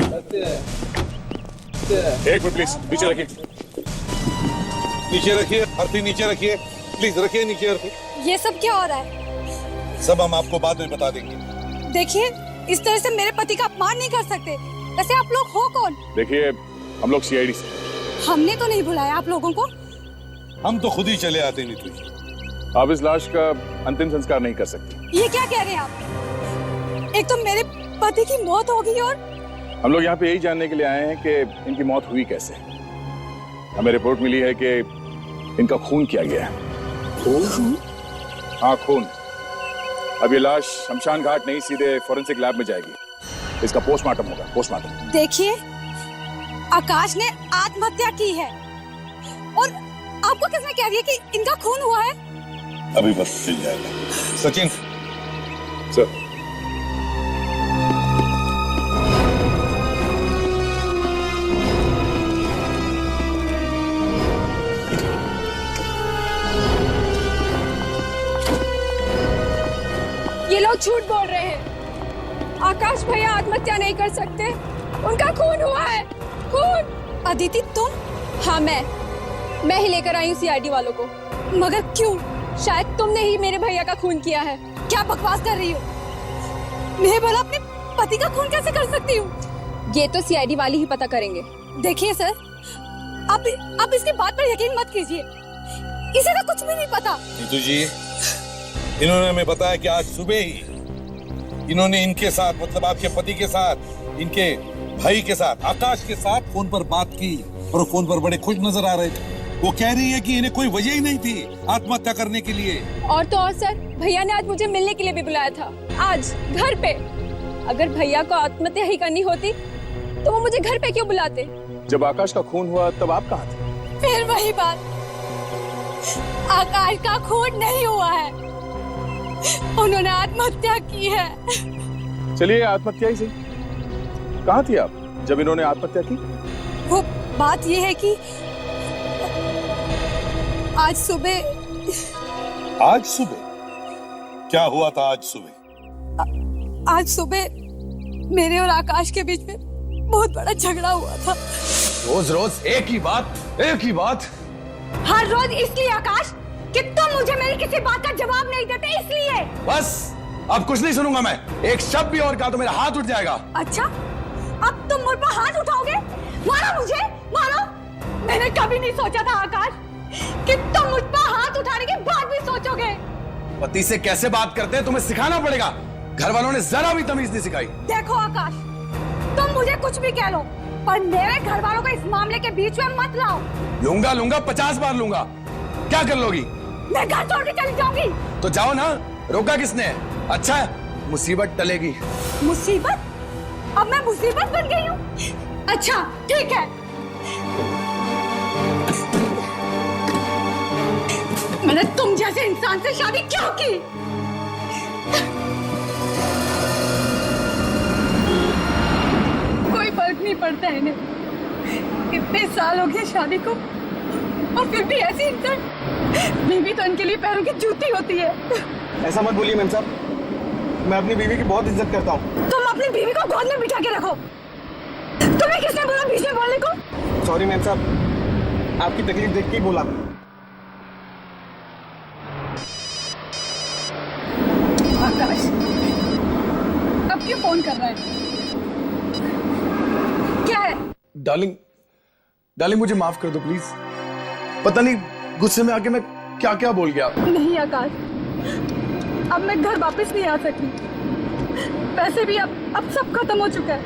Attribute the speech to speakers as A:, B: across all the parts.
A: एक minute please, नीचे रखिए।
B: नीचे रखिए, आरती नीचे रखिए, प्लीज रखिए नीचे रखिए।
C: ये सब क्या हो रहा है?
B: सब हम आपको बाद में बता देंगे।
C: देखिए, इस तरह से मेरे पति का अपमान नहीं कर सकते। वैसे आप लोग हो कौन?
A: देखिए, हम लोग सीआईडी से।
C: हमने तो नहीं बुलाया आप लोगों को।
B: हम तो खुद ही चले आते नीतू जी।
A: आप इस लाश का अंतिम संस्कार नहीं कर सकते।
C: ये क्या कह रहे हैं आप? एक तो मेरे पति की मौत हो गई और
A: हम लोग यहाँ पे यही जानने के लिए आए हैं कि इनकी मौत हुई कैसे। हमें रिपोर्ट मिली है कि इनका खून किया गया है।
B: खून?
A: हाँ, खून। अब ये लाश शमशान घाट नहीं, सीधे फोरेंसिक लैब में जाएगी। इसका पोस्टमार्टम होगा, पोस्टमार्टम।
C: देखिए, आकाश ने आत्महत्या की है और आपको किसने कह दिया कि इनका खून हुआ है?
B: अभी बस चल जाएगा। सचिन
A: सर,
C: ये लोग झूठ बोल रहे हैं। आकाश भैया आत्महत्या नहीं कर सकते, उनका खून हुआ है। खून? अदिति तुम?
D: हाँ, मैं ही लेकर आई हूँ सीआईडी वालों को।
C: मगर क्यों?
D: शायद तुमने ही मेरे भैया का खून किया है।
C: क्या बकवास कर रही हो? मैं बोला अपने पति का खून कैसे कर सकती हूँ?
D: ये तो सीआईडी वाले ही पता करेंगे।
C: देखिए सर, आप इसकी बात पर यकीन मत कीजिए। इसे तो कुछ भी नहीं पता।
B: नीतू जी, इन्होंने हमें बताया कि आज सुबह ही इन्होंने इनके साथ, मतलब आपके पति के साथ, इनके भाई के साथ, आकाश के साथ फोन पर बात की और फोन पर बड़े खुश नजर आ रहे थे। वो कह रही है कि इन्हें कोई वजह ही नहीं थी आत्महत्या करने के लिए।
D: और तो और सर, भैया ने आज मुझे मिलने के लिए भी बुलाया था, आज घर पे। अगर भैया को आत्महत्या ही करनी होती तो वो मुझे घर पे क्यों बुलाते?
A: जब आकाश का खून हुआ तब आप कहाँ थे?
C: फिर वही बात, आकाश का खून नहीं हुआ है, उन्होंने आत्महत्या की है।
A: चलिए, आत्महत्या ही सही। कहाँ थी आप जब इन्होंने आत्महत्या की?
C: वो बात ये है कि आज सुबह
B: क्या हुआ था आज सुबह?
C: आज सुबह मेरे और आकाश के बीच में बहुत बड़ा झगड़ा हुआ था।
E: रोज रोज एक ही बात।
C: हर रोज इसलिए आकाश कि तुम मुझे मेरी किसी बात का जवाब नहीं देते, इसलिए।
E: बस, अब कुछ नहीं सुनूंगा मैं। एक शब्द भी और कहा तो मेरा हाथ उठ जाएगा।
C: अच्छा, अब तुम मुझ पर हाथ उठाओगे? मारो मुझे, मारो। मैंने कभी नहीं सोचा था आकाश कि तुम मुझ पर हाथ उठाने के बाद भी सोचोगे।
E: पति से कैसे बात करते हैं तुम्हें सिखाना पड़ेगा। घर वालों ने जरा भी तमीज नहीं सिखाई।
C: देखो आकाश, तुम मुझे कुछ भी कह लो, पर मेरे घर वालों को इस मामले के बीच में मत लाओ।
E: लूंगा 50 बार लूंगा। क्या कर लोगी?
C: मैं घर छोड़ के चली जाऊंगी।
E: तो जाओ ना, रोका किसने? अच्छा है, मुसीबत टलेगी।
C: मुसीबत? अब मैं मुसीबत बन गई हूँ? अच्छा ठीक है, मैंने तुम जैसे इंसान से शादी क्यों की? कोई फर्क नहीं पड़ता है इन्हें। इतने साल हो गए शादी को और फिर भी ऐसी इंसान। बीवी तो इनके लिए पैरों की जूती होती है।
F: ऐसा मत बोलिए मैम साहब, मैं अपनी बीवी की बहुत इज्जत करता हूँ।
C: तुम अपनी बीवी को गोद में बिठा के रखो। तुम्हें किसने बोला बीच में बोलने को?
F: सॉरी मैम साहब, आपकी तकलीफ देख के ही बोला।
C: आकाश, अब क्यों फोन कर रहा है? क्या है?
E: डार्लिंग मुझे माफ कर दो प्लीज। पता नहीं गुस्से में आके मैं क्या क्या बोल गया।
C: नहीं आकाश, अब मैं घर वापस नहीं आ सकती। वैसे भी अब सब खत्म हो चुका है।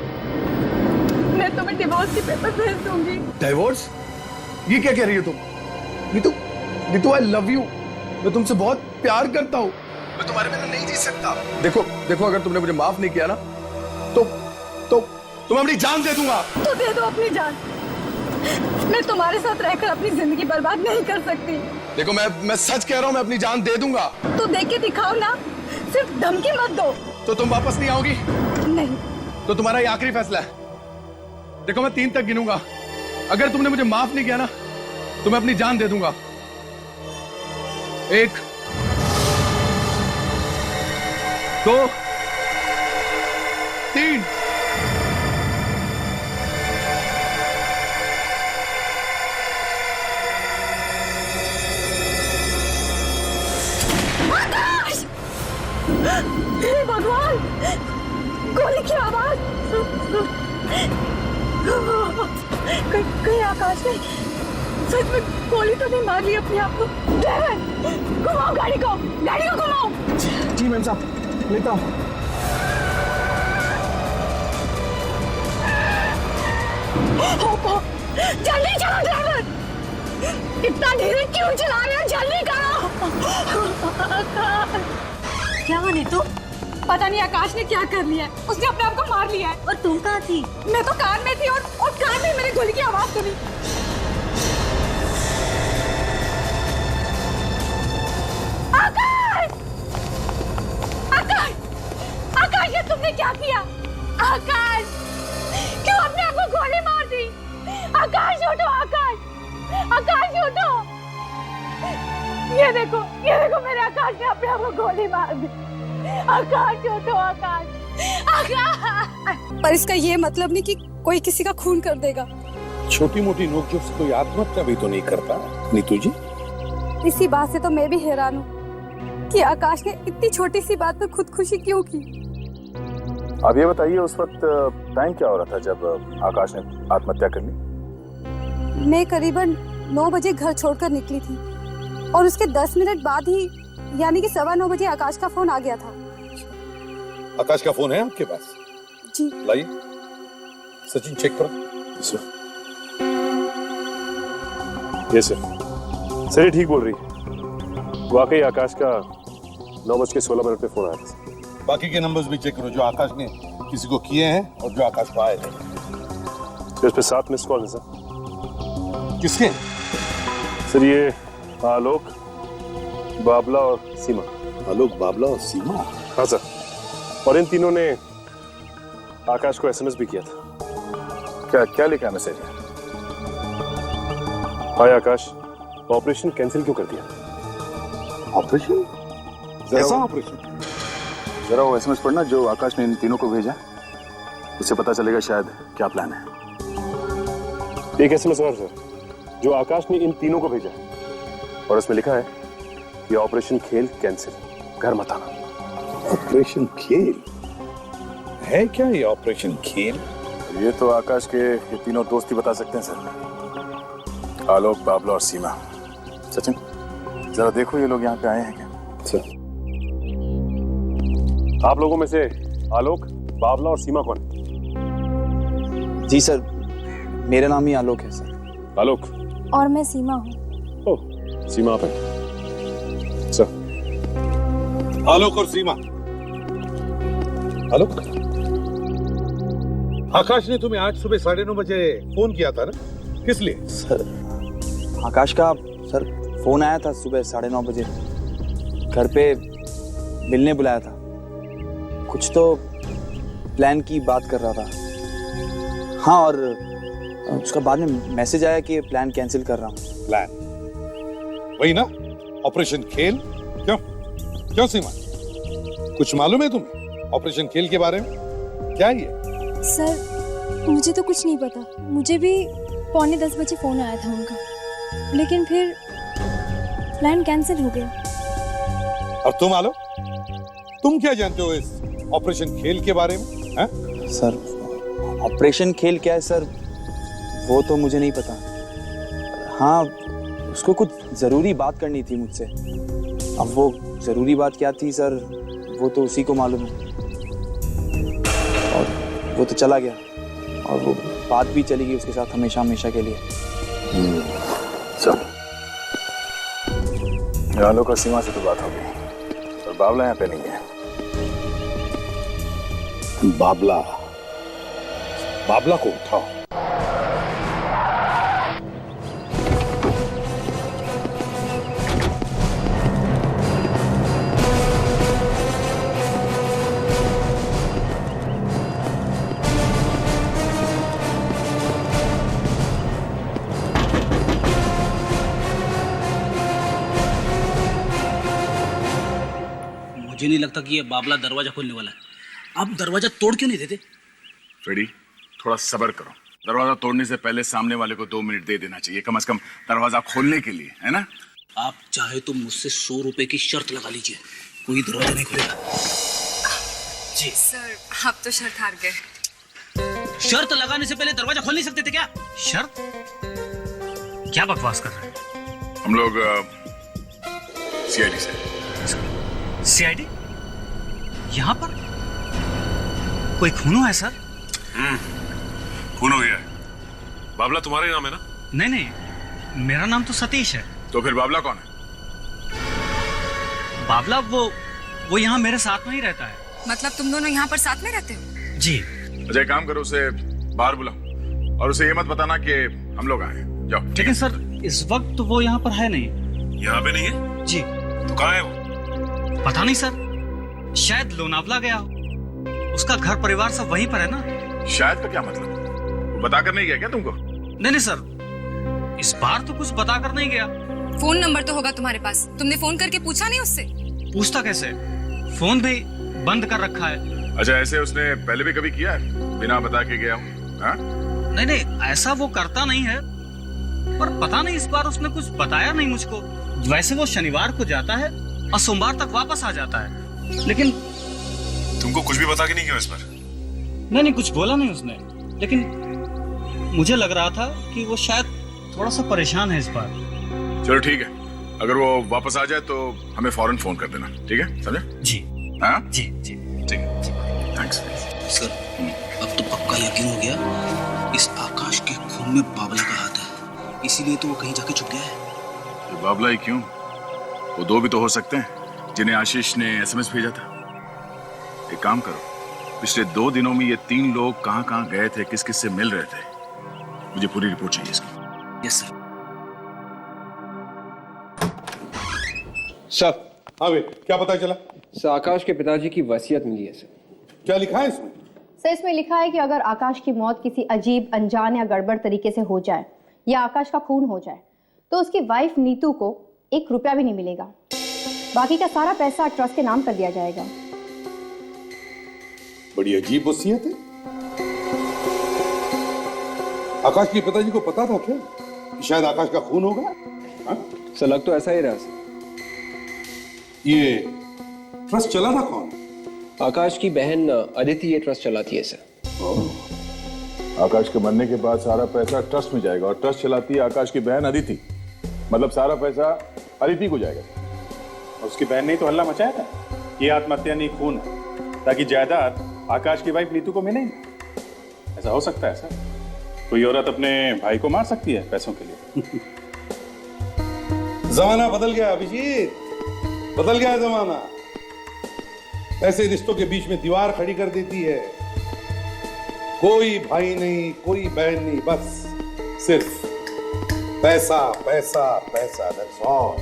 C: मैं तुम्हें डिवोर्स के पेपर भेज दूंगी।
E: डिवोर्स? ये क्या कह रही हो तुम? Neetu I love you. मैं तुमसे बहुत प्यार करता हूँ। मैं तुम्हारे बिना नहीं जी सकता। देखो अगर तुमने मुझे माफ नहीं किया ना तो तुम्हें अपनी जान दे दूंगा।
C: तो दे दो अपनी जान। मैं तुम्हारे साथ रहकर अपनी जिंदगी बर्बाद नहीं कर सकती।
E: देखो मैं सच कह रहा हूँ, मैं अपनी जान दे दूंगा।
C: तो दे के दिखाओ ना, सिर्फ धमकी मत दो।
E: तो तुम वापस नहीं आओगी?
C: नहीं।
E: तो तुम्हारा ये आखिरी फैसला है। देखो मैं 3 तक गिनूंगा, अगर तुमने मुझे माफ नहीं किया ना तो मैं अपनी जान दे दूंगा। 1 2 3
C: कहीं आकाश ने सच में गोली तो नहीं मार ली अपने आप को? ड्राइवर, घुमाओ गाड़ी को घुमाओ।
F: जी मैम साहब, लेता हूँ।
C: जल्दी चलो ड्राइवर, इतना धीरे क्यों चला रहे हो? जल्दी करो। क्या हुआ नीतू? पता नहीं आकाश ने क्या कर लिया है, उसने अपने आप को मार लिया है। और तुम कहाँ थी? मैं तो कार में थी और कार में मेरे गोली की आवाज सुनी। आकाश! आकाश! आकाश, ये तुमने क्या किया? आकाश! क्यों अपने आप को गोली मार दी? आकाश उठो, आकाश उठो। ये देखो मेरे आकाश ने अपने आप को गोली मार दी। आकाश उठो, आकाश।
D: पर इसका ये मतलब नहीं कि कोई किसी का खून कर देगा।
B: छोटी मोटी नोकझोंक से कोई आत्महत्या भी तो नहीं करता नीतू जी।
D: इसी बात से तो मैं भी हैरान हूँ कि आकाश ने इतनी छोटी सी बात पर खुदकुशी क्यों की।
A: अब ये बताइए, उस वक्त टाइम क्या हो रहा था जब आकाश ने आत्महत्या कर ली?
D: मैं करीबन 9 बजे घर छोड़कर निकली थी और उसके 10 मिनट बाद ही यानी कि 9:15 बजे आकाश का फोन आ गया था।
B: आकाश का फोन है आपके पास?
D: जी।
B: लाइए, सचिन चेक करो।
G: ये सर ये ठीक बोल रही है। वाकई आकाश का 9:16 पे फोन आया था।
B: बाकी के नंबर्स भी चेक करो जो आकाश ने किसी को किए हैं और जो आकाश को आए थे।
G: इस पे 7 मिस कॉल है सर।
B: किसके?
G: सर ये आलोक, बाबला और सीमा।
B: आलोक, बाबला और सीमा?
G: हाँ सर, और इन तीनों ने आकाश को एसएमएस भी किया था।
A: क्या लिखा मैसेज है?
G: हाय आकाश, ऑपरेशन कैंसिल क्यों कर दिया?
B: ऑपरेशन? कैसा ऑपरेशन?
A: जरा वो एसएमएस पढ़ना जो आकाश ने इन तीनों को भेजा, उससे पता चलेगा शायद क्या प्लान है।
G: एक एसएमएस और सर जो आकाश ने इन तीनों को भेजा और उसमें लिखा है कि ऑपरेशन खेल कैंसिल, घर मत आना।
B: ऑपरेशन खेल है क्या? ये ऑपरेशन खेल?
A: ये तो आकाश के ये तीनों दोस्त ही बता सकते हैं सर, आलोक, बाबला और सीमा। सचिन जरा देखो ये लोग यहाँ पे आए हैं क्या?
B: सर,
G: आप लोगों में से आलोक, बाबला और सीमा कौन?
F: जी सर, मेरा नाम ही आलोक है सर।
G: आलोक
D: और मैं सीमा हूँ।
G: ओह, सीमा आप हैं। सर
B: आलोक और सीमा। आलोक, आकाश ने तुम्हें आज सुबह 9:30 बजे फोन किया था ना, किस लिए?
F: सर आकाश का सर फोन आया था सुबह 9:30 बजे, घर पे मिलने बुलाया था। कुछ तो प्लान की बात कर रहा था। हाँ, और उसका बाद में मैसेज आया कि प्लान कैंसिल कर रहा हूँ।
B: प्लान वही ना, ऑपरेशन खेल? क्यों सीमा, कुछ मालूम है तुम्हें ऑपरेशन खेल के बारे में? क्या है ये?
D: सर मुझे तो कुछ नहीं पता, मुझे भी 9:45 बजे फोन आया था उनका, लेकिन फिर प्लान कैंसिल हो गया।
B: और तुम आलोक, तुम क्या जानते हो इस ऑपरेशन खेल के बारे में? है?
F: सर ऑपरेशन खेल क्या है सर, वो तो मुझे नहीं पता। हाँ, उसको कुछ जरूरी बात करनी थी मुझसे। अब वो जरूरी बात क्या थी सर, वो तो उसी को मालूम है। और वो तो चला गया और वो बात भी चली गई उसके साथ हमेशा हमेशा के लिए।
A: चल, आलोक और सीमा से तो बात हो गई, और बाबला यहाँ पे नहीं है।
B: बाबला को उठाओ।
H: मुझे नहीं लगता कि ये बाबला दरवाजा खोलने वाला है। आप दरवाजा तोड़ क्यों नहीं देते?
A: फ्रेडी, थोड़ा सब्र करो। दरवाजा तोड़ने से पहले सामने वाले को 2 मिनट दे देना चाहिए, कम से कम दरवाजा खोलने के लिए, है ना?
H: आप चाहे तो मुझसे 100 रुपए की शर्त लगा लीजिए, कोई दरवाजा नहीं खुलेगा। जी
I: सर, आप तो शर्त हार गए।
H: शर्त लगाने से पहले दरवाजा खोल नहीं सकते थे क्या? शर्त? क्या बकवास कर रहे हैं?
A: हम लोग सीआईडी से।
H: सीआईडी? यहाँ पर कोई खून हुआ है सर?
G: खून हो गया है। बाबला तुम्हारा ही नाम है ना?
H: नहीं नहीं, मेरा नाम तो सतीश है।
A: तो फिर बाबला कौन है?
H: बाबला वो यहाँ मेरे साथ में ही रहता है।
I: मतलब तुम दोनों यहाँ पर साथ में रहते हो?
H: जी।
A: अच्छा, एक काम करो, उसे बाहर बुलाओ और उसे ये मत बताना कि हम लोग आए हैं। जाओ।
H: लेकिन सर इस वक्त तो वो यहाँ पर है नहीं।
G: यहाँ पे नहीं है?
H: जी।
G: तो कहाँ है वो?
H: पता नहीं सर, शायद लोनावला गया। उसका घर परिवार सब वहीं पर है ना।
A: शायद का क्या मतलब? वो बता कर नहीं गया क्या तुमको?
H: नहीं नहीं सर, इस बार तो कुछ बता कर नहीं गया।
I: फोन नंबर तो होगा तुम्हारे पास, तुमने फोन करके पूछा नहीं उससे?
H: पूछता कैसे, फोन भी बंद कर रखा है।
A: अच्छा, ऐसे उसने पहले भी कभी किया है बिना बता के गया हूँ? हाँ?
H: नहीं नहीं, ऐसा वो करता नहीं है, पर पता नहीं इस बार उसने कुछ बताया नहीं मुझको। वैसे वो शनिवार को जाता है और सोमवार तक वापस आ जाता है। लेकिन
G: तुमको कुछ भी बता के नहीं गया इस बार?
H: नहीं, कुछ बोला नहीं उसने, लेकिन मुझे लग रहा था कि वो शायद थोड़ा सा परेशान है इस बार।
A: चलो ठीक है, अगर वो वापस आ जाए तो हमें फौरन फोन कर देना, ठीक है? समझे?
H: जी।
A: हाँ
H: जी जी
A: ठीक है, थैंक्स।
H: सर अब तो पक्का यकीन हो गया, इस आकाश के खून में बाबला का हाथ है, इसीलिए तो वो कहीं जाके छुप गया है।
A: तो बाबला ही क्यों? वो दो भी तो हो सकते हैं जिन्हें आशीष ने एसएमएस भेजा था। एक काम करो, पिछले 2 दिनों में ये 3 लोग कहाँ गए थे, किस किस से मिल रहे थे, मुझे पूरी रिपोर्ट चाहिए इसकी।
H: Yes sir.
B: सर। हाँ भाई, क्या पता चला?
J: सर, आकाश के पिताजी की वसीयत मिली है सर।
B: क्या लिखा है इसमें?
K: सर, इसमें लिखा है कि अगर आकाश की मौत किसी अजीब, अनजान या गड़बड़ तरीके से हो जाए या आकाश का खून हो जाए तो उसकी वाइफ नीतू को 1 रुपया भी नहीं मिलेगा। बाकी का सारा पैसा ट्रस्ट के नाम कर दिया जाएगा।
B: बड़ी अजीब वसीयत है। आकाश के पिताजी को पता था क्या कि शायद आकाश का खून होगा? हाँ?
J: सर, लग तो ऐसा ही रहा सर।
B: ये ट्रस्ट चला था कौन?
J: आकाश की बहन अदिति ये ट्रस्ट चलाती है सर।
A: आकाश के मरने के बाद सारा पैसा ट्रस्ट में जाएगा और ट्रस्ट चलाती है आकाश की बहन अदिति, मतलब सारा पैसा अदिति को जाएगा।
L: उसकी बहन ने तो हल्ला मचाया था ये आत्महत्या नहीं खून है, ताकि जायदाद आकाश की वाइफ नीतू को मिले। ऐसा हो सकता है सर? कोई औरत अपने भाई को मार सकती है पैसों के लिए?
B: जमाना बदल गया अभिजीत, बदल गया जमाना। ऐसे रिश्तों के बीच में दीवार खड़ी कर देती है। कोई भाई नहीं, कोई बहन नहीं, बस सिर्फ पैसा पैसा पैसा, दैट्स ऑल।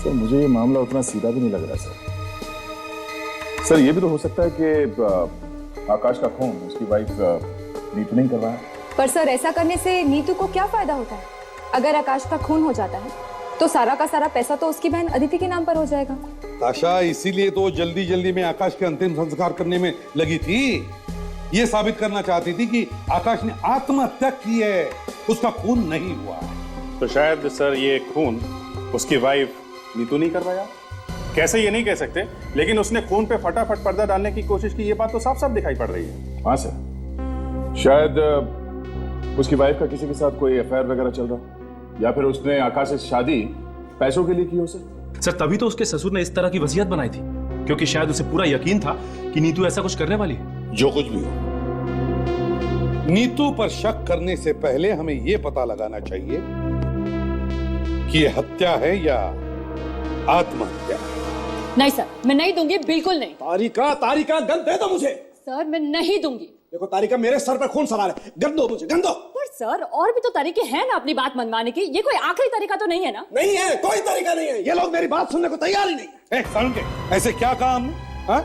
A: सर, मुझे ये मामला उतना सीधा भी नहीं लग रहा सर। ये भी तो हो सकता है कि आकाश का खून उसकी वाइफ नीतू नहीं कर रहा है।
D: पर सर, ऐसा करने से नीतू को क्या फायदा होता है? अगर आकाश का खून हो जाता है तो सारा का सारा पैसा तो उसकी बहन अदिति के नाम पर हो जाएगा।
B: ताशा, इसीलिए तो जल्दी जल्दी में आकाश के अंतिम संस्कार करने में लगी थी। ये साबित करना चाहती थी कि आकाश ने आत्महत्या की है, उसका खून नहीं हुआ है।
L: तो शायद सर ये खून उसकी वाइफ नीतू नहीं कर पाया। कैसे ये नहीं कह सकते, लेकिन उसने खून पे फटाफट पर्दा डालने की कोशिश की, ये बात तो साफ साफ दिखाई पड़ रही है।
A: हाँ सर, शायद उसकी वाइफ का किसी के साथ कोई अफेयर वगैरह चल रहा, या फिर उसने आकाश से शादी पैसों के लिए की हो
G: सर, तभी तो उसके ससुर ने इस तरह की वसीयत बनाई थी, क्योंकि शायद उसे पूरा यकीन था कि नीतू ऐसा कुछ करने वाली है।
B: जो कुछ भी हो, नीतू पर शक करने से पहले हमें यह पता लगाना चाहिए कि ये हत्या है या आत्महत्या।
C: नहीं सर, मैं नहीं दूंगी, बिल्कुल नहीं।
E: तारिका गन दे दो मुझे।
C: सर, मैं नहीं दूंगी।
E: देखो तारिका, मेरे सर पर खून सवार है, गन दो मुझे, गन दो।
C: पर सर, और भी तो तरीके हैं ना अपनी बात मनवाने की, ये कोई आखिरी तरीका तो नहीं है ना?
E: नहीं है, कोई तरीका नहीं है। ये लोग मेरी बात सुनने को तैयार ही नहीं है।
B: सारुण के, ऐसे क्या कहा हमने? हाँ?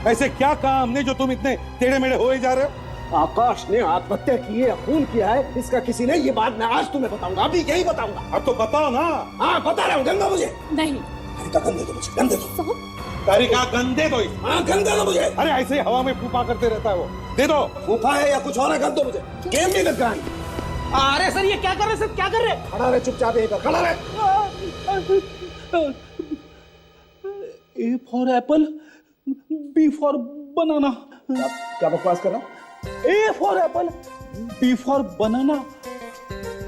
B: ऐसे क्या कहा हमने जो तुम इतने टेढ़े मेढ़े होए जा रहे हो?
E: आकाश ने आत्महत्या की है, खून किया है, इसका किसी ने, ये बात मैं आज तुम्हें बताऊंगा, अभी यही बताऊंगा।
B: अब तो बताओ ना।
E: हाँ, बता रहा हूँ, गन दो मुझे।
C: नहीं।
E: गन दे दो मुझे, गन दे दो।
B: तारिका, गन दे दो।
E: हाँ, गन दे दो मुझे।
B: अरे ऐसे ही हवा में फूफा करते रहता है वो, दे दो।
E: फूफा है या कुछ और है, गन दो मुझे। गेम नहीं लग रहा।
H: अरे सर, ये क्या कर रहे हैं सर, क्या कर रहे हैं?
E: खड़ा रहे चुपचाप, यहीं पर खड़ा रहे।
H: A for apple, B for banana।
E: क्या बकवास कर रहा?
M: A for apple, B for banana.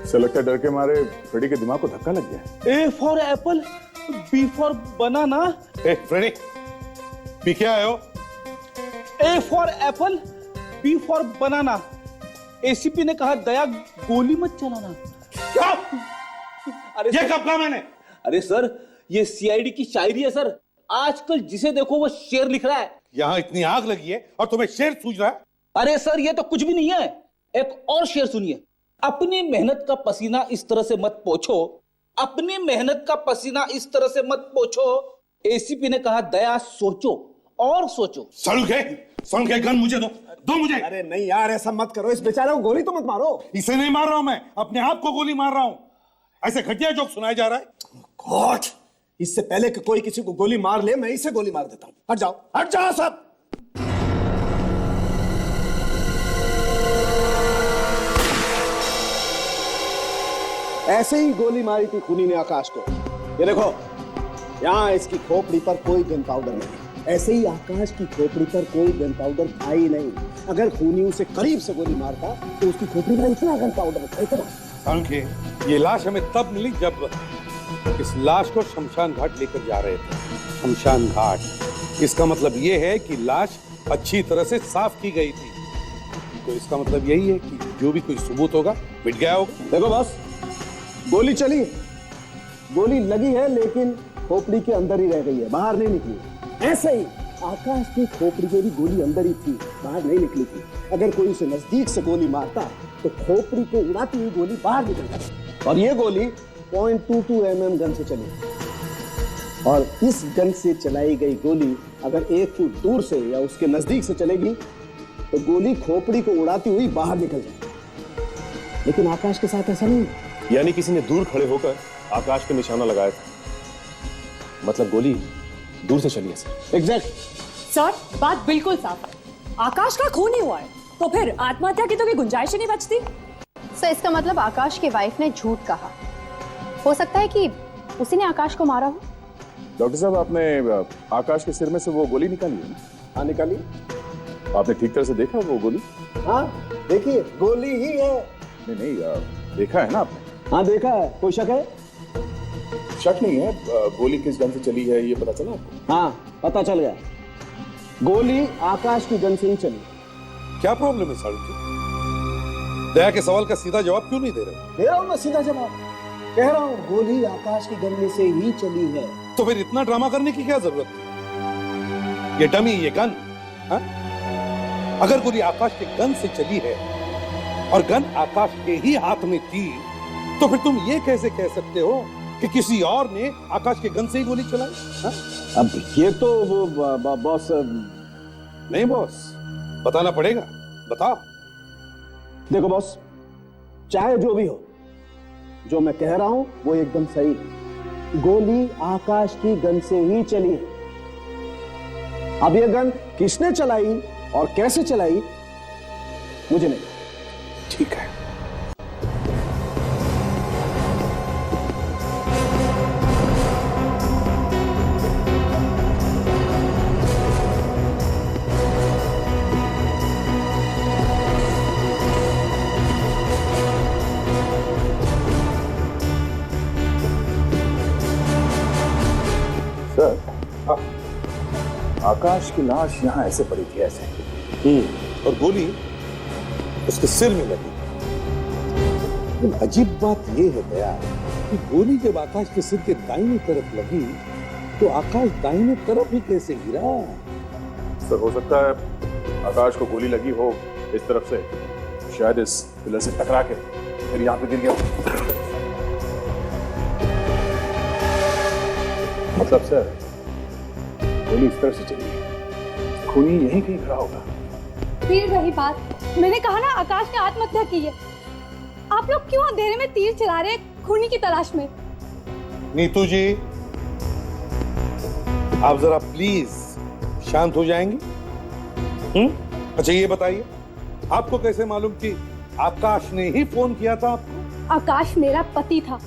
G: से लगता है डर के मारे फ्रेडी के दिमाग को धक्का लग गया।
M: A for apple, B for banana.
B: ए फ्रेडी, पी के आए हो?
M: A for apple, B for banana. ACP ने कहा दया गोली मत चलाना।
B: क्या?
M: अरे
B: ये कब कहा मैंने?
M: अरे सर, ये सीआईडी की शायरी है सर। आजकल जिसे देखो वो शेर लिख रहा है।
B: यहाँ इतनी आग लगी है और तुम्हें शेर सूझ रहा है?
M: अरे सर, ये तो कुछ भी नहीं है। एक और शेर सुनिए। अपनी मेहनत का पसीना इस तरह से मत पोछो, अपनी मेहनत का पसीना इस तरह से मत पोछो। एसीपी ने कहा दया सोचो और सोचो।
B: सड़ू के गन मुझे दो मुझे।
E: अरे नहीं यार, ऐसा मत करो, इस बेचारे को गोली तो मत मारो।
B: इसे नहीं मार रहा हूं मैं, अपने आप को गोली मार रहा हूं। ऐसे घटिया जोक सुनाया जा रहा है।
E: गॉड, इससे पहले कि कोई किसी को गोली मार ले, मैं इसे गोली मार देता हूं। हट जाओ सब। ऐसे ही गोली मारी थी खूनी ने आकाश को। ये देखो, यहाँ इसकी खोपड़ी पर कोई गन पाउडर नहीं। ऐसे ही आकाश की खोपड़ी पर कोई गन पाउडर था ही नहीं। अगर खूनी उसे करीब से गोली मारता तो उसकी खोपड़ी पर इतना गन पाउडर था, इतना।
B: सांखे, ये लाश हमें तब मिली जब इस लाश को शमशान घाट लेकर जा रहे थे। शमशान घाट, इसका मतलब ये है कि लाश अच्छी तरह से साफ की गई थी। तो इसका मतलब यही है कि जो भी कोई सबूत होगा मिट गया होगा।
E: देखो बॉस, गोली चली, गोली लगी है, लेकिन खोपड़ी के अंदर ही रह गई है, बाहर नहीं निकली। ऐसे ही आकाश की खोपड़ी में भी गोली अंदर ही थी, बाहर नहीं निकली थी। अगर कोई उसे नजदीक से गोली मारता तो खोपड़ी को उड़ाती हुई गोली बाहर निकल जाती। और ये गोली 0.22 mm गन से चली। और इस गन से चलाई गई गोली अगर 1 फुट दूर से या उसके नजदीक से चलेगी तो गोली खोपड़ी को उड़ाती हुई बाहर निकल जाएगी। लेकिन आकाश के साथ ऐसा नहीं।
G: यानी किसी ने दूर खड़े होकर आकाश पे निशाना लगाया था, मतलब गोली दूर से चली है सर।
E: एग्जैक्ट
N: सर, बात बिल्कुल साफ है। आकाश का खून ही हुआ है, तो फिर आत्महत्या की तो कोई गुंजाइश ही नहीं बचती।
K: सर, इसका मतलब आकाश की वाइफ ने झूठ कहा। हो सकता है कि उसी ने आकाश को मारा हो।
G: डॉक्टर साहब, आपने आकाश के सिर में से वो गोली निकाली है?
E: हाँ, निकाली।
G: आपने ठीक तरह से देखा वो गोली?
E: हाँ, देखिए, गोली ही है।
G: नहीं, देखा है ना आपने?
E: हाँ, देखा है। कोई शक है?
G: शक नहीं है। गोली किस गन से चली है ये पता चला आपको?
E: हाँ, पता चल गया। गोली आकाश की गन से ही चली।
B: क्या प्रॉब्लम है साड़ू जी? दया के सवाल का सीधा जवाब क्यों नहीं दे रहे?
E: दे रहा हूँ मैं सीधा जवाब। कह रहा हूँ गोली आकाश की गन में से ही चली है।
B: तो फिर इतना ड्रामा करने की क्या जरूरत है? ये डमी, ये गन, हा? अगर गोली आकाश के गन से चली है और गन आकाश के ही हाथ में थी, तो फिर तुम ये कैसे कह सकते हो कि किसी और ने आकाश के गन से ही गोली चलाई? हा?
E: अब ये तो वो बॉस
B: नहीं बॉस, बताना पड़ेगा। बताओ।
E: देखो बॉस, चाहे जो भी हो, जो मैं कह रहा हूं वो एकदम सही है। गोली आकाश की गन से ही चली है। अब ये गन किसने चलाई और कैसे चलाई मुझे नहीं।
B: ठीक है।
G: सर, आकाश की लाश यहाँ ऐसे पड़ी थी, ऐसे।
B: और गोली उसके सिर में लगी। लेकिन अजीब बात यह है दया कि गोली जब आकाश के सिर के दाहिनी तरफ लगी तो आकाश दाहिनी तरफ ही कैसे गिरा?
G: सर, हो सकता है आकाश को गोली लगी हो इस तरफ से, शायद इस पिलर से टकरा के फिर यहाँ पे गिर गया। मतलब सर, गोली इस तरफ से चली है, खूनी यहीं कहीं खड़ा होगा।
C: फिर वही बात, मैंने कहा ना आकाश ने आत्महत्या की है। आप लोग क्यों अंधेरे में तीर चला रहे हैं खूनी की तलाश में?
B: नीतू जी, आप जरा प्लीज शांत हो जाएंगे? अच्छा ये बताइए, आपको कैसे मालूम कि आकाश ने ही फोन किया था आपको?
C: आकाश मेरा पति था,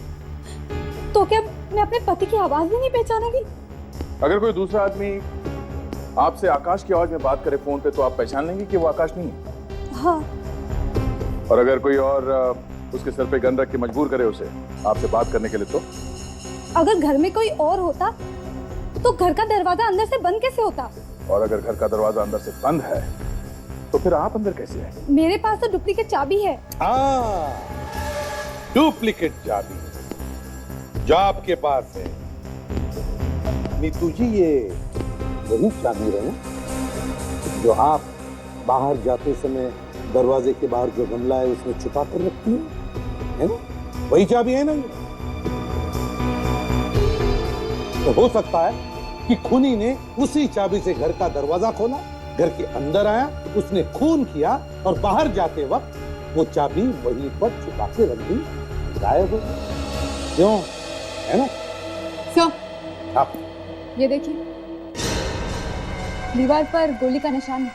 C: तो क्या मैं अपने पति की आवाज भी नहीं पहचानूंगी?
G: अगर कोई दूसरा आदमी आपसे आकाश की आवाज में बात करे फोन पे, तो आप पहचान लेंगे कि वो आकाश नहीं है?
D: हाँ।
A: और अगर कोई और उसके सर पे गन रख के मजबूर करे उसे आपसे बात करने के लिए तो?
D: अगर घर में कोई और होता तो घर का दरवाजा अंदर से बंद कैसे होता?
A: और अगर घर का दरवाजा अंदर से बंद है तो फिर आप अंदर कैसे आए?
D: मेरे पास तो डुप्लीकेट चाबी है।
B: डुप्लीकेट चाबी जो आपके पास है। नीतू जी, ये वही चाबी है ना जो आप बाहर जाते समय दरवाजे के बाहर जो गमला है उसमें छुपा कर रखती है ना? वही चाबी है ना ये? तो हो सकता है कि खूनी ने उसी चाबी से घर का दरवाजा खोला, घर के अंदर आया, उसने खून किया और बाहर जाते वक्त वो चाबी वहीं पर छुपा के रख दी, गायब हो गई। क्यों, है ना?
D: सर,
B: आप
D: ये देखिए, दीवार पर गोली का निशान है।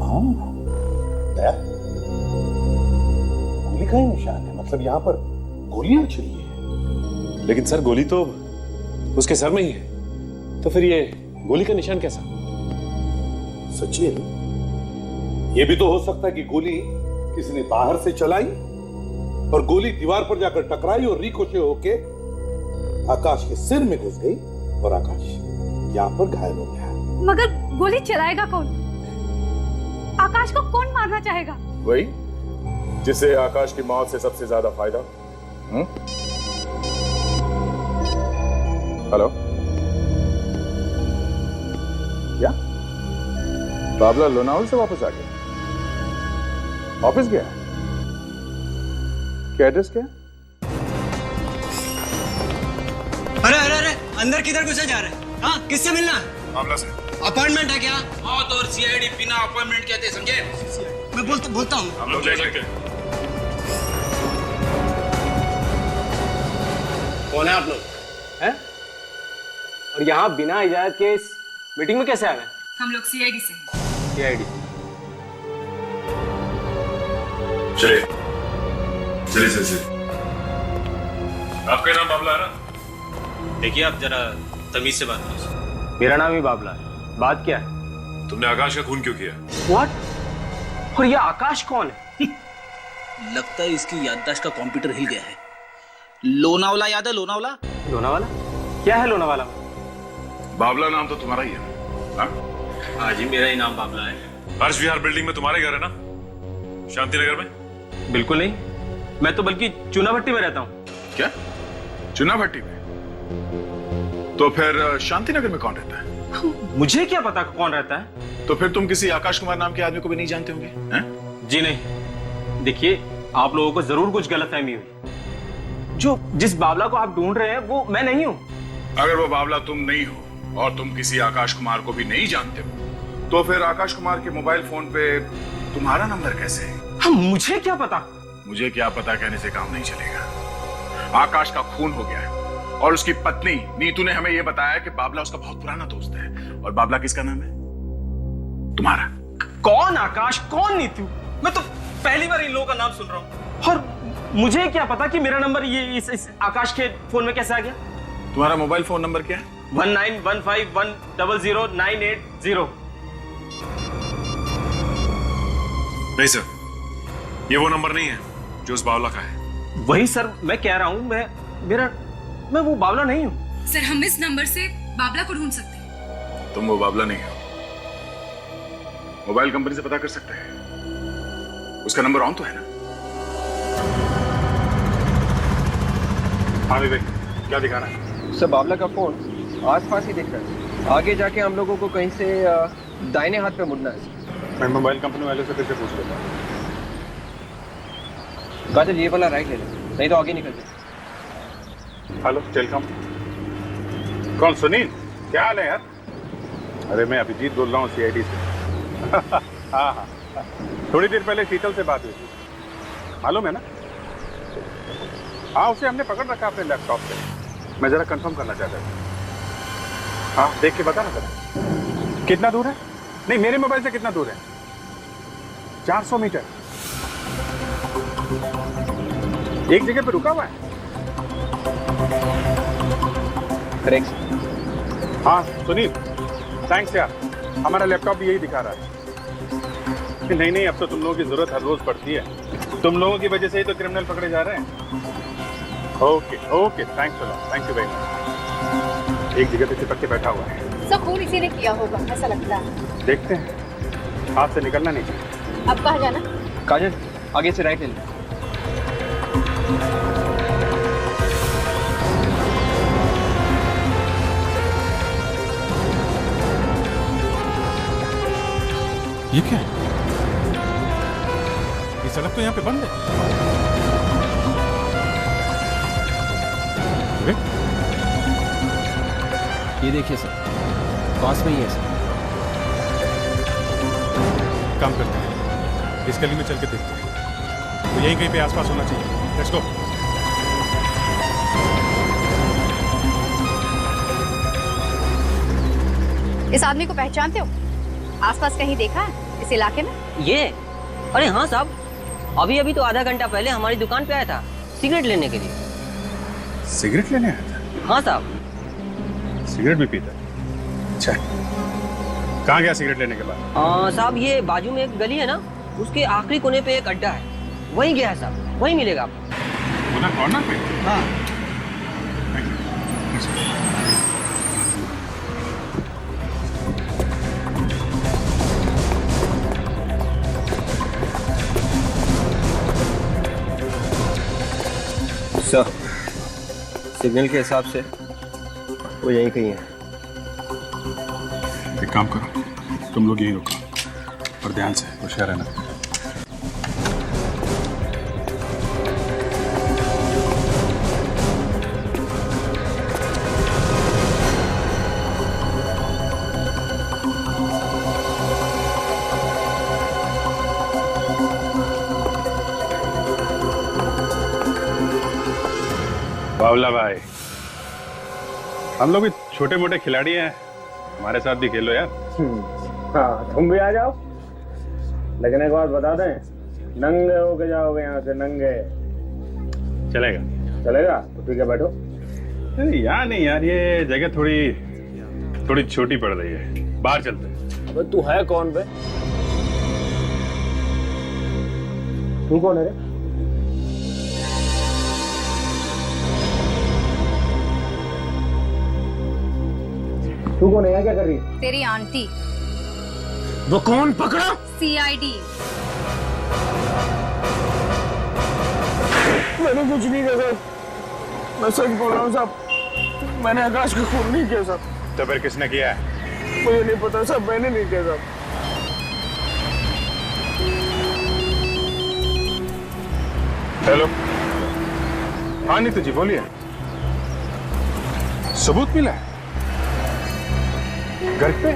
B: हाँ, गोली का ही निशान है, मतलब यहाँ पर गोलियां चली है।
G: लेकिन सर गोली तो उसके सर में ही है, तो फिर ये गोली का निशान कैसा?
B: सचिन, ये भी तो हो सकता है कि गोली किसी ने बाहर से चलाई और गोली दीवार पर जाकर टकराई और रिकोशे होके आकाश के सिर में घुस गई और आकाश यहाँ पर घायल हो गया।
C: मगर गोली चलाएगा कौन? आकाश को कौन मारना चाहेगा?
A: वही जिसे आकाश की मौत से सबसे ज्यादा फायदा। हेलो, क्या बाबला लोनावल से वापस आ गया? ऑफिस गया? क्या एड्रेस क्या?
H: अरे अरे अरे, अंदर किधर घुसे जा रहे हैं? हाँ, किससे मिलना है?
A: मामला से
H: अपॉइंटमेंट है क्या? मौत और सीआईडी बिना अपॉइंटमेंट कहते, समझे? मैं बोलता हूँ।
A: हम लोग ले सकते।
J: कौन है आप लोग हैं? और यहाँ बिना इजाजत के इस मीटिंग में कैसे आ गए?
I: हम लोग सीआईडी से हैं।
J: सीआईडी?
A: चलिए चलिए चलिए। आपका नाम बाबला है ना?
H: देखिए, आप जरा तमीज से बात कीजिए।
J: मेरा नाम ही बाबला है। बात क्या है?
G: तुमने आकाश का खून क्यों किया?
J: व्हाट? और ये आकाश कौन है?
H: लगता है इसकी याददाश्त का कंप्यूटर हिल गया है। लोनावाला याद है? लोनावाला?
J: लोनावाला? क्या है लोनावाला?
A: बाबला नाम तो तुम्हारा ही है।
H: हाँ जी, मेरा ही नाम बाबला है।
G: हर्ष विहार बिल्डिंग में तुम्हारे घर है ना? शांति नगर में?
J: बिल्कुल नहीं, मैं तो बल्कि चूना भट्टी में रहता हूँ।
A: क्या चुना भट्टी में? तो फिर शांति नगर में कौन रहता है?
J: मुझे क्या पता कौन रहता है?
A: तो फिर तुम किसी आकाश कुमार नाम के आदमी को भी नहीं जानते होंगे? हैं?
J: जी नहीं, देखिए आप लोगों को जरूर कुछ गलतफहमी हुई। जो जिस बाबला को आप ढूंढ रहे हैं वो मैं नहीं हूँ।
A: अगर वो बाबला तुम नहीं हो और तुम किसी आकाश कुमार को भी नहीं जानते हो तो फिर आकाश कुमार के मोबाइल फोन पे तुम्हारा नंबर कैसे है?
J: हाँ, मुझे क्या पता?
A: मुझे क्या पता कहने से काम नहीं चलेगा। आकाश का खून हो गया है और उसकी पत्नी नीतू ने हमें यह बताया कि बाबला उसका बहुत पुराना दोस्त है। और बाबला किसका नाम है? तुम्हारा।
J: कौन आकाश, कौन नीतू? मैं तो पहली बार इन लोगों का नाम सुन रहा हूँ। और मुझे क्या पता कि मेरा नंबर ये इस आकाश के फोन में कैसे आ गया?
A: तुम्हारा मोबाइल फोन नंबर क्या है?
J: 1915100980।
G: नहीं सर, ये वो नंबर नहीं है जो उस बावला का है।
J: वही सर मैं कह रहा हूँ, मैं वो बावला नहीं हूँ।
I: सर, हम इस नंबर से बाबला को ढूंढ सकते हैं।
A: तुम वो बाबला नहीं हो। मोबाइल कंपनी से पता कर सकते हैं, उसका नंबर ऑन तो है ना?
L: हाँ विवेक, क्या दिखाना है?
J: सर, बाबला का फोन आसपास ही दिख रहा है। आगे जाके हम लोगों को कहीं से दाहिने हाथ पे मुड़ना है।
L: मैं मोबाइल कंपनी वाले से फिर से पूछ लेता हूँ।
J: काजल, ये वाला राइट ले ले, नहीं तो आगे निकल जाए।
L: Hello, telecom. कौन? सुनील, क्या हाल है यार? अरे मैं अभिजीत बोल रहा हूँ, सीआईडी से। हाँ हाँ, थोड़ी देर पहले शीतल से बात हुई थी, मालूम है ना? हाँ, उसे हमने पकड़ रखा अपने लैपटॉप पे। मैं जरा कंफर्म करना चाहता था। हाँ, देख के बता ना जरा, कितना दूर है? नहीं, मेरे मोबाइल से कितना दूर है? 400 मीटर। एक जगह पे रुका हुआ है।
J: करेक्ट।
L: हाँ सुनील, थैंक्स यार, हमारा लैपटॉप भी यही दिखा रहा है। नहीं नहीं, अब तो तुम लोगों की जरूरत हर रोज पड़ती है। तुम लोगों की वजह से ही तो क्रिमिनल पकड़े जा रहे हैं। Okay okay, thanks a lot, thank you very much. एक जगह पे चिपक के बैठा हुआ है।
K: सब खून इसी ने किया होगा, ऐसा लगता है।
L: देखते हैं, हाथ से निकलना नहीं चाहिए।
K: अब कहाँ जाना?
F: काजल, आगे से राइट ले ले।
L: ये क्या है? ये सड़क तो यहाँ पे बंद है। अरे
J: ये देखिए सर, पास में ही है सर।
L: काम करते हैं, इस गली में चल के देखते हैं। तो यहीं कहीं पे आसपास होना चाहिए। Let's go.
K: इस आदमी को पहचानते हो? आसपास कहीं देखा है इस इलाके में?
O: ये? अरे हाँ साहब, अभी अभी तो आधा घंटा पहले हमारी दुकान पे आया था सिगरेट लेने के लिए।
L: सिगरेट लेने आया था?
O: हाँ साहब।
L: सिगरेट भी पीता? अच्छा, कहाँ गया सिगरेट लेने के बाद?
O: साहब ये बाजू में एक गली है ना, उसके आखिरी कोने पे एक अड्डा है, वहीं गया है साहब, वहीं मिलेगा आपको।
L: उधर कॉर्नर पे?
O: हाँ।
J: सर, सिग्नल के हिसाब से वो यहीं कहीं है।
L: एक काम करो, तुम लोग यहीं रुको और ध्यान से होशियार रहना। बावला भाई, हम लोग भी छोटे मोटे खिलाड़ी हैं, हमारे साथ भी खेलो यार।
P: हाँ, तुम भी आ जाओ। लेकिन एक बात बता दें, नंगे होके जाओगे यहाँ से, नंगे।
L: चलेगा?
P: चलेगा तो ठीक है, बैठो।
L: यार नहीं यार, ये जगह थोड़ी छोटी पड़ रही है, बाहर चलते हैं।
P: अबे तू है कौन बे? तू कौन है रे? तू कौन है? यहाँ क्या कर रही है?
K: तेरी आंटी।
P: वो कौन? पकड़ा?
K: CID।
P: मैंने कुछ नहीं किया साहब, मैं सच बोल रहा हूँ साहब, मैंने आकाश को खून नहीं किया साहब।
L: तो फिर किसने किया है?
P: मुझे नहीं पता साहब, मैंने नहीं किया साहब।
L: हेलो, हाँ नीतू जी बोलिए। सबूत मिला है? घर पे?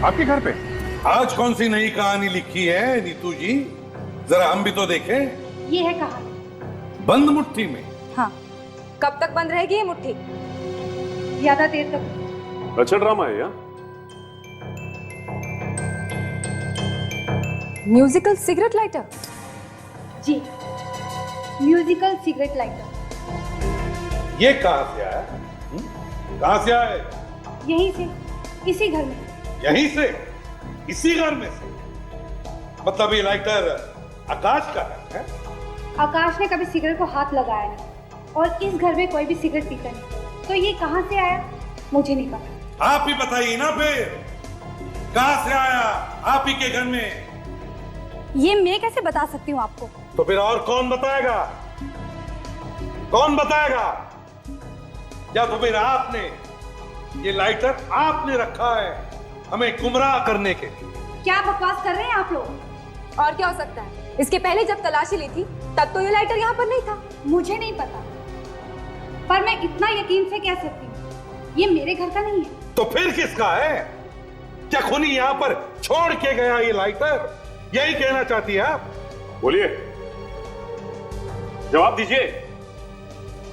L: आपके घर पे?
B: आज कौन सी नई कहानी लिखी है नीतू जी? जरा हम भी तो देखें।
K: ये है कहानी।
B: बंद मुट्ठी में?
N: हाँ। कब तक बंद रहेगी ये मुट्ठी?
K: ज्यादा देर तक।
G: अच्छा ड्रामा है यार।
N: Musical cigarette lighter?
K: जी, म्यूजिकल सिगरेट लाइटर।
B: ये कहाँ से आया? कहाँ से आया?
K: यहीं से, इसी घर में।
B: यहीं से? इसी घर में से? मतलब ये लाइटर आकाश का है?
K: आकाश ने कभी सिगरेट को हाथ लगाया नहीं और इस घर में कोई भी सिगरेट पीता नहीं, तो ये कहाँ से आया मुझे नहीं पता।
B: आप ही बताइए ना फिर, कहाँ से आया आप ही के घर में?
N: ये मैं कैसे बता सकती हूँ आपको?
B: तो फिर और कौन बताएगा? कौन बताएगा? या तो फिर आपने, ये लाइटर आपने रखा है हमें गुमराह करने के लिए?
K: क्या बकवास कर रहे हैं आप लोग?
N: और क्या हो सकता है? इसके पहले जब तलाशी ली थी तब तो ये लाइटर यहाँ पर नहीं था।
K: मुझे नहीं पता, पर मैं इतना यकीन से कह सकती हूँ ये मेरे घर का नहीं है।
B: तो फिर किसका है? क्या खूनी यहाँ पर छोड़ के गया ये लाइटर? यही कहना चाहती है आप?
G: बोलिए, जवाब दीजिए।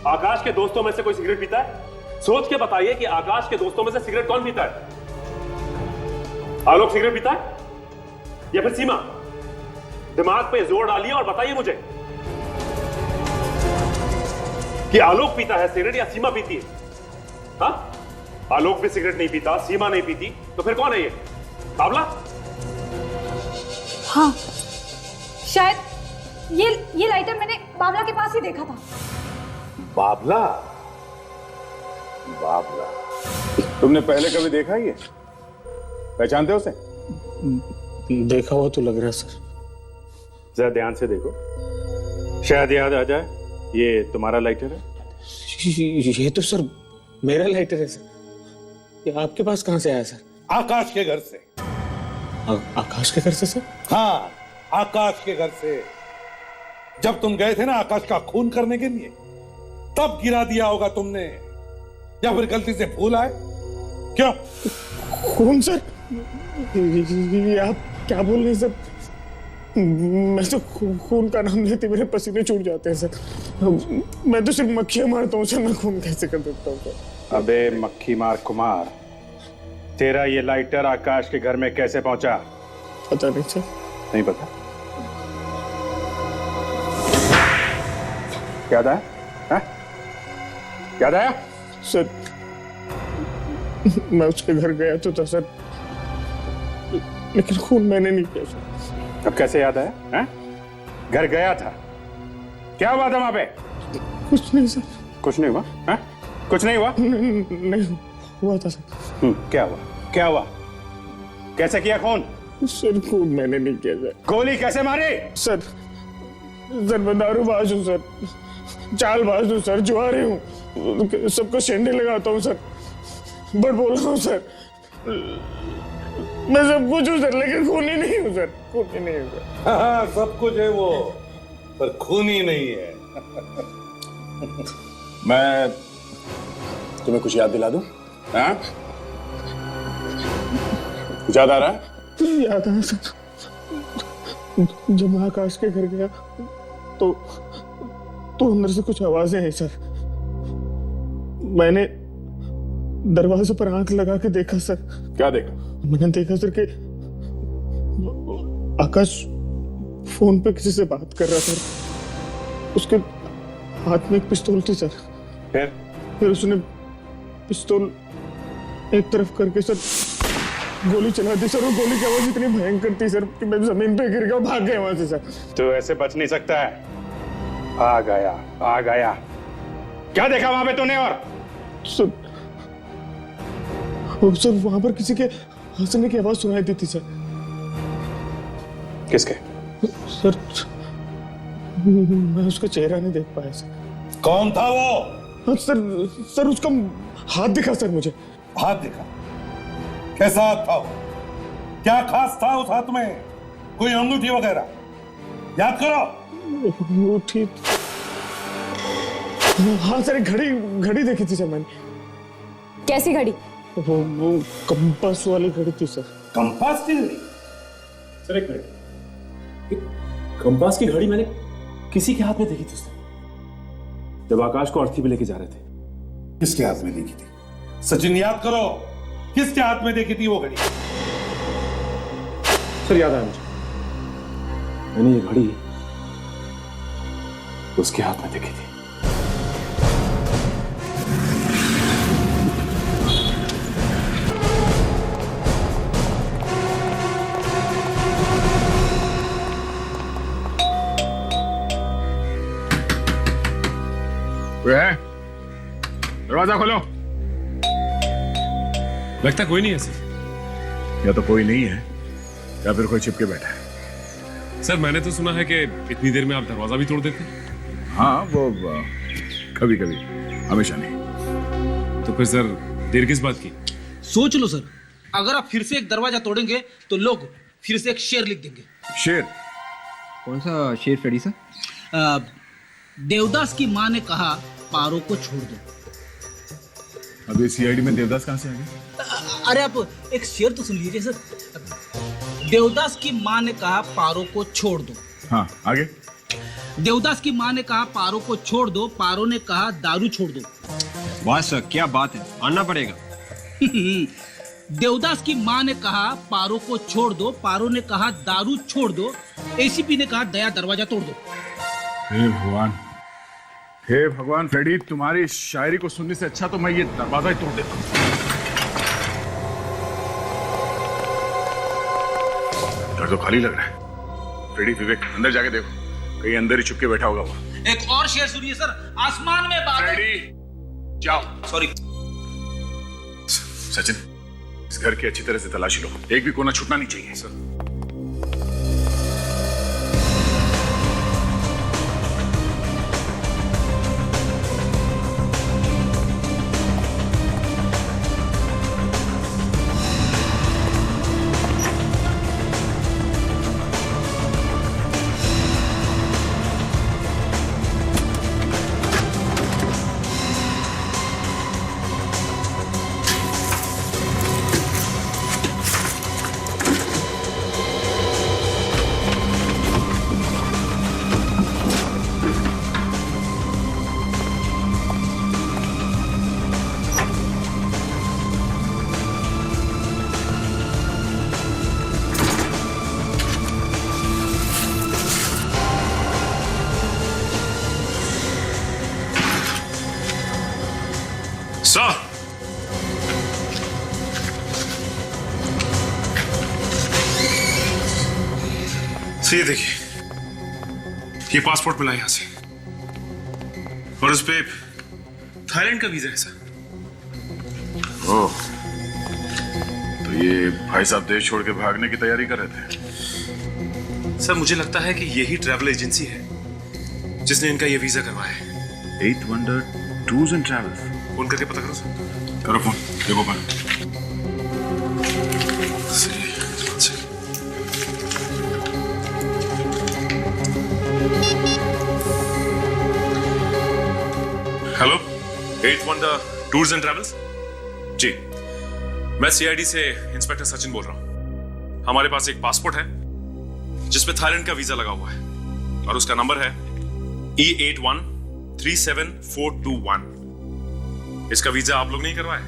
G: आकाश के दोस्तों में से कोई सिगरेट पीता है? सोच के बताइए कि आकाश के दोस्तों में से सिगरेट कौन पीता है? आलोक सिगरेट पीता है या फिर सीमा? दिमाग पे जोर डालिए और बताइए मुझे कि आलोक पीता है सिगरेट या सीमा पीती है? हाँ? आलोक भी सिगरेट नहीं पीता, सीमा नहीं पीती, तो फिर कौन है ये? बाबला?
C: हाँ, शायद ये लाइटर मैंने बाबला के पास ही देखा था।
L: बाबला? बाबला तुमने पहले कभी देखा ये? पहचानते हो उसे?
P: देखा हुआ तो लग रहा है सर।
L: जरा ध्यान से देखो, शायद याद आ जाए ये तुम्हारा लाइटर है।
P: ये तो सर मेरा लाइटर है सर। ये आपके पास कहां से आया सर?
B: आकाश के घर से।
P: आकाश के घर से सर?
B: हाँ, आकाश के घर से। जब तुम गए थे ना आकाश का खून करने के लिए, तब गिरा दिया होगा तुमने, या फिर गलती से भूल आए? क्यों?
P: खून सर? ये आप क्या बोल रहे हैं सर? मैं तो खून का नाम लेते मेरे पसीने छूट जाते हैं सर। मैं तो सिर्फ मक्खियां मारता हूँ सर, मैं खून कैसे कर देता हूँ सर?
L: अबे मक्खी मार कुमार, तेरा ये लाइटर आकाश के घर में कैसे पहुंचा?
P: पता नहीं सर।
L: नहीं पता? याद आया? हाँ? याद आया?
P: सर मैं उसके घर गया तो था सर, लेकिन खून मैंने नहीं किया सर।
L: अब कैसे याद आया? हाँ? घर गया था, क्या हुआ था वहां पे?
P: कुछ नहीं सर।
L: कुछ नहीं हुआ? हाँ? कुछ नहीं हुआ?
P: नहीं हुआ था सर।
L: क्या हुआ? क्या हुआ? कैसे किया खून?
P: सर खून मैंने नहीं किया सर।
L: गोली कैसे मारी?
P: सर मैं दारूबाज हूँ सर, चालबाज हूँ सर, जुआरी हूँ, सबको शेंडे लगाता हूँ सर, बड़ बोल रहा हूँ सर, मैं सब कुछ हूँ सर, लेकिन खूनी नहीं हूँ सर, खूनी नहीं हूँ सर।
B: हाँ, सब कुछ है वो, पर खूनी नहीं है।
L: मैं तुम्हें कुछ याद दिला दूं? हाँ? कुछ याद आ रहा है?
P: याद आया सर, जब मैं आकाश के घर गया तो अंदर से कुछ आवाजें आई सर। मैंने दरवाजे पर आंख लगा के देखा सर।
L: क्या देखा?
P: मैंने देखा सर कि आकाश फोन पे किसी से बात कर रहा था, उसके हाथ में एक पिस्तौल थी सर।
L: फिर
P: उसने पिस्तौल एक तरफ करके सर गोली चला दी सर, और गोली की आवाज इतनी भयंकर थी सर कि मैं जमीन पे गिर गया, भाग गया वहां से सर।
L: तो ऐसे बच नहीं सकता है। आ गया। क्या देखा वहां पे तूने? और
P: सर वहां पर किसी के हंसने की आवाज सुनाई देती सर।
L: किसके?
P: सर मैं उसका चेहरा नहीं देख पाया सर।
B: कौन था वो?
P: हाँ सर उसका हाथ दिखा सर मुझे।
B: हाथ दिखा? कैसा हाथ था वो? क्या खास था उस हाथ में? कोई अंगूठी वगैरह? याद करो।
P: अंगूठी? हाँ सर, एक घड़ी देखी थी सर मैंने।
N: कैसी घड़ी?
P: वो कंपास वाली घड़ी थी सर।
B: कंपास की घड़ी?
G: सर एक मिनट, कंपास की घड़ी मैंने किसी के हाथ में देखी थी उसने, जब आकाश को अर्थी पे लेके जा रहे थे।
B: किसके हाथ में देखी थी? सचिन याद करो, किसके हाथ में देखी थी वो घड़ी?
G: सर याद आया मुझे, मैंने ये घड़ी उसके हाथ में देखी थी।
L: कोई है? दरवाजा खोलो।
G: लगता कोई नहीं है सर।
A: या तो कोई नहीं है या फिर कोई छिपके बैठा है।
G: सर मैंने तो सुना है कि इतनी देर में आप दरवाजा भी तोड़ देते हैं।
A: हाँ, वो कभी कभी, हमेशा नहीं।
G: तो फिर सर देर किस बात की?
M: सोच लो सर, अगर आप फिर से एक दरवाजा तोड़ेंगे तो लोग फिर से एक शेर लिख देंगे।
A: शेर?
F: कौन सा शेर फ्रेडी सर?
M: देवदास की माँ ने कहा पारो को छोड़ दो।
A: अभी सीआईडी में देवदास कहां से आ गया?
M: अरे आप एक शेर तो सुन लीजिए सर। देवदास की माँ ने कहा पारो को छोड़ दो।
A: हाँ, आगे?
M: देवदास की माँ ने कहा पारो को छोड़ दो, पारो ने कहा दारू छोड़ दो।
F: वाह सर, क्या बात है, आना पड़ेगा।
M: देवदास की माँ ने कहा पारो को छोड़ दो, पारो ने कहा दारू छोड़ दो, एसीपी ने कहा दया दरवाजा तोड़ दो।
A: हे भगवान फ्रेडी, तुम्हारी शायरी को सुनने से अच्छा तो मैं ये दरवाजा ही तोड़ देता हूँ। घर तो खाली लग रहा है। फ्रेडी, विवेक, अंदर जाके देखो, कहीं अंदर ही छुप के बैठा होगा वो।
M: एक और शेर सुनिए सर, आसमान में बादल।
A: फ्रेडी, जाओ।
M: सॉरी
A: सचिन, इस घर की अच्छी तरह से तलाशी लो, एक भी कोना छूटना नहीं चाहिए। सर।
G: ये देखिए, ये पासपोर्ट मिला यहां से और उस पे थाईलैंड का वीजा है सर।
A: ओह, तो ये भाई साहब देश छोड़ के भागने की तैयारी कर रहे थे।
G: सर मुझे लगता है कि यही ट्रैवल एजेंसी है जिसने इनका ये वीजा करवाया है।
A: 8 wonder tours and travels.
G: Phone करके पता करो सर।
A: करो फोन, देखो पर।
G: Hello, 8 wonder tours and travels. जी, मैं सीआईडी से इंस्पेक्टर सचिन बोल रहा हूं। हमारे पास एक पासपोर्ट है जिसमें थाईलैंड का वीजा लगा हुआ है और उसका नंबर है E81374421। इसका वीजा आप लोग नहीं करवाए?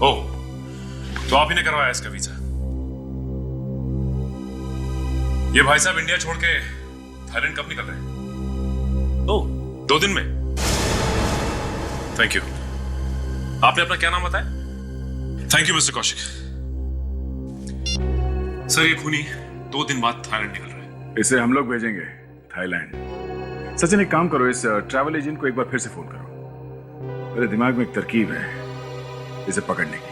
G: ओह, तो आप ही ने करवाया इसका वीजा। ये भाई साहब इंडिया छोड़ के थाईलैंड कब निकल रहे हैं? 2 दिन में। Thank you. आपने अपना क्या नाम बताया? Thank you mister Kaushik. Sir ये खूनी 2 दिन बाद थाईलैंड निकल रहा है।
A: इसे हम लोग भेजेंगे थाईलैंड। सचिन एक काम करो, इस ट्रैवल एजेंट को एक बार फिर से फोन करो। मेरे दिमाग में एक तरकीब है इसे पकड़ने की।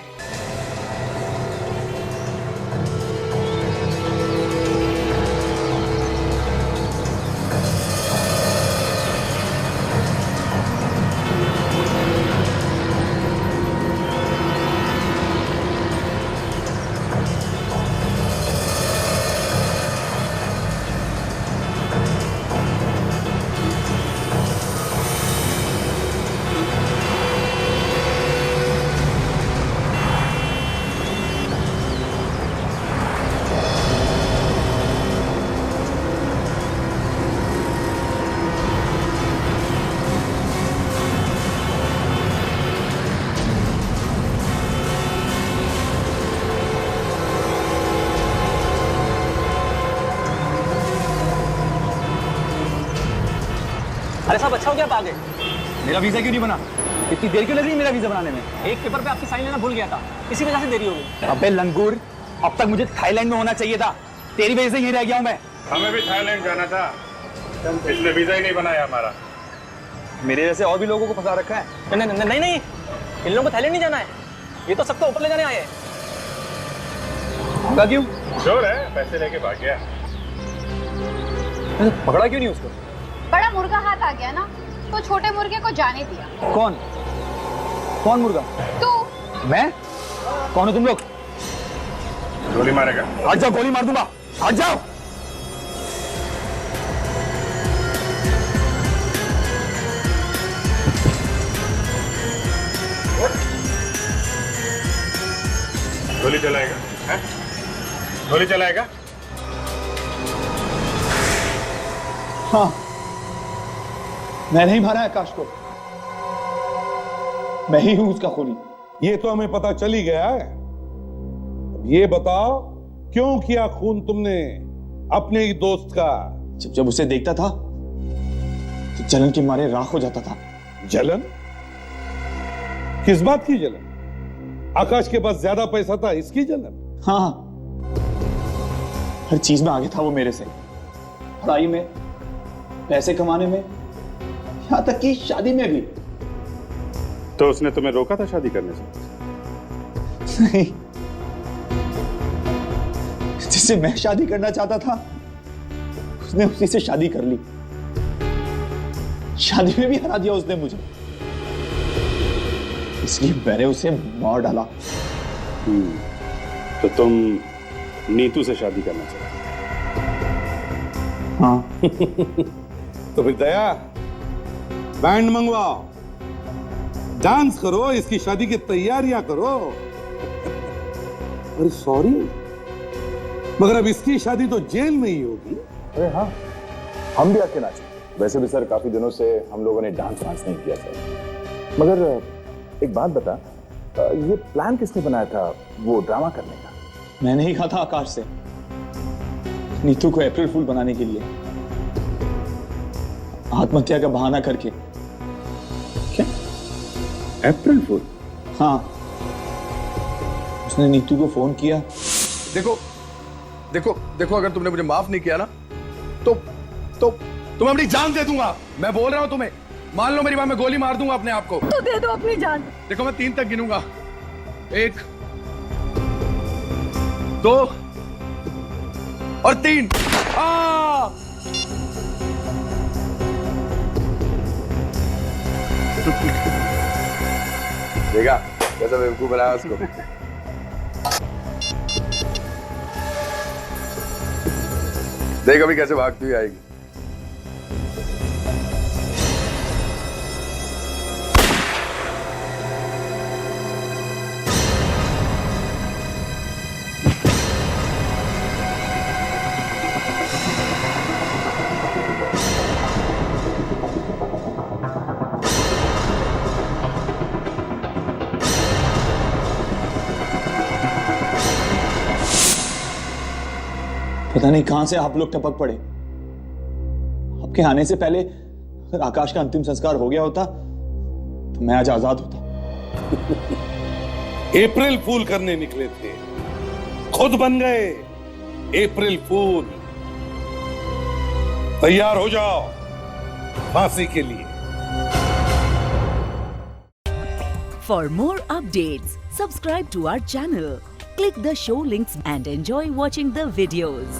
J: अरे साहब, अच्छा हो गया आप आ गए। मेरा वीजा क्यों नहीं बना? इतनी देर क्यों लग रही है मेरा वीजा बनाने में? एक पेपर पे आपकी साइन लेना भूल गया था, इसी वजह से देरी हो गई। अबे लंगूर, अब तक मुझे थाईलैंड में होना चाहिए था, तेरी वजह से यहीं रह गया हूं मैं।
L: हमें भी थाईलैंड जाना था, इसलिए वीजा ही नहीं बनाया हमारा।
J: मेरे जैसे और भी लोगों को फंसा रखा है। नहीं, इन लोगों को थाईलैंड नहीं जाना है, ये तो सबको ऊपर ले जाने आए हैं। भागा क्यों?
L: चोर है, पैसे लेके भाग गया।
J: पकड़ा क्यों नहीं उसको?
K: बड़ा मुर्गा हाथ आ गया ना, तो छोटे मुर्गे को जाने दिया।
J: कौन मुर्गा?
K: तू।
J: मैं? कौन हो तुम लोग?
L: गोली मारेगा।
J: हट जाओ, गोली मार दूंगा, हट जाओ।
L: गोली चलाएगा? हैं? गोली चलाएगा?
E: हाँ, मैं नहीं मारा आकाश को, मैं ही हूं उसका खूनी।
B: ये तो हमें पता चल ही गया है। अब ये बताओ, क्यों किया खून तुमने अपने ही दोस्त का?
F: जब उसे देखता था तो जलन के मारे राख हो जाता था।
B: जलन? किस बात की जलन? आकाश के पास ज्यादा पैसा था, इसकी जलन?
F: हाँ,
J: हर चीज में आगे था वो मेरे से, पढ़ाई में, पैसे कमाने में, यहाँ तक कि शादी में भी।
L: तो उसने तुम्हें रोका था शादी करने से?
J: नहीं, जिससे मैं शादी करना चाहता था उसने उसी से शादी कर ली। शादी में भी हरा दिया उसने मुझे, इसलिए मैंने उसे मार डाला।
L: तो तुम नीतू से शादी करना चाहते?
J: हाँ।
B: तो फिर दया, बैंड मंगवाओ, डांस करो, इसकी शादी की तैयारियां करो। अरे सॉरी, मगर अब इसकी शादी तो जेल में ही होगी।
Q: अरे हाँ, हम भी आके नाचे। वैसे भी सर काफी दिनों से हम लोगों ने डांस नहीं किया सर। मगर एक बात बता, ये प्लान किसने बनाया था वो ड्रामा करने का?
J: मैंने ही कहा था आकाश से, नीतू को अप्रैल फूल बनाने के लिए, आत्महत्या का बहाना करके।
L: क्या अप्रैल फूल?
J: हाँ, उसने नीतू को फोन किया।
E: देखो देखो देखो, अगर तुमने मुझे माफ नहीं किया ना तो मैं अपनी जान दे दूंगा। मैं बोल रहा हूं तुम्हें, मान लो मेरी बात, मैं गोली मार दूंगा अपने आप को।
N: तो दे दो अपनी जान।
E: देखो मैं 3 तक गिनूंगा, 1 2 और 3। देखा कैसा बेवकूफ बनाया उसको। देख अभी कैसे भागती हुई आएगी।
J: पता नहीं कहां से आप लोग टपक पड़े। आपके आने से पहले अगर आकाश का अंतिम संस्कार हो गया होता तो मैं आज आजाद होता।
B: अप्रैल फूल करने निकले थे, खुद बन गए अप्रैल फूल। तैयार हो जाओ फांसी के लिए।
R: For more updates, subscribe to our channel, click the show links and enjoy watching the videos.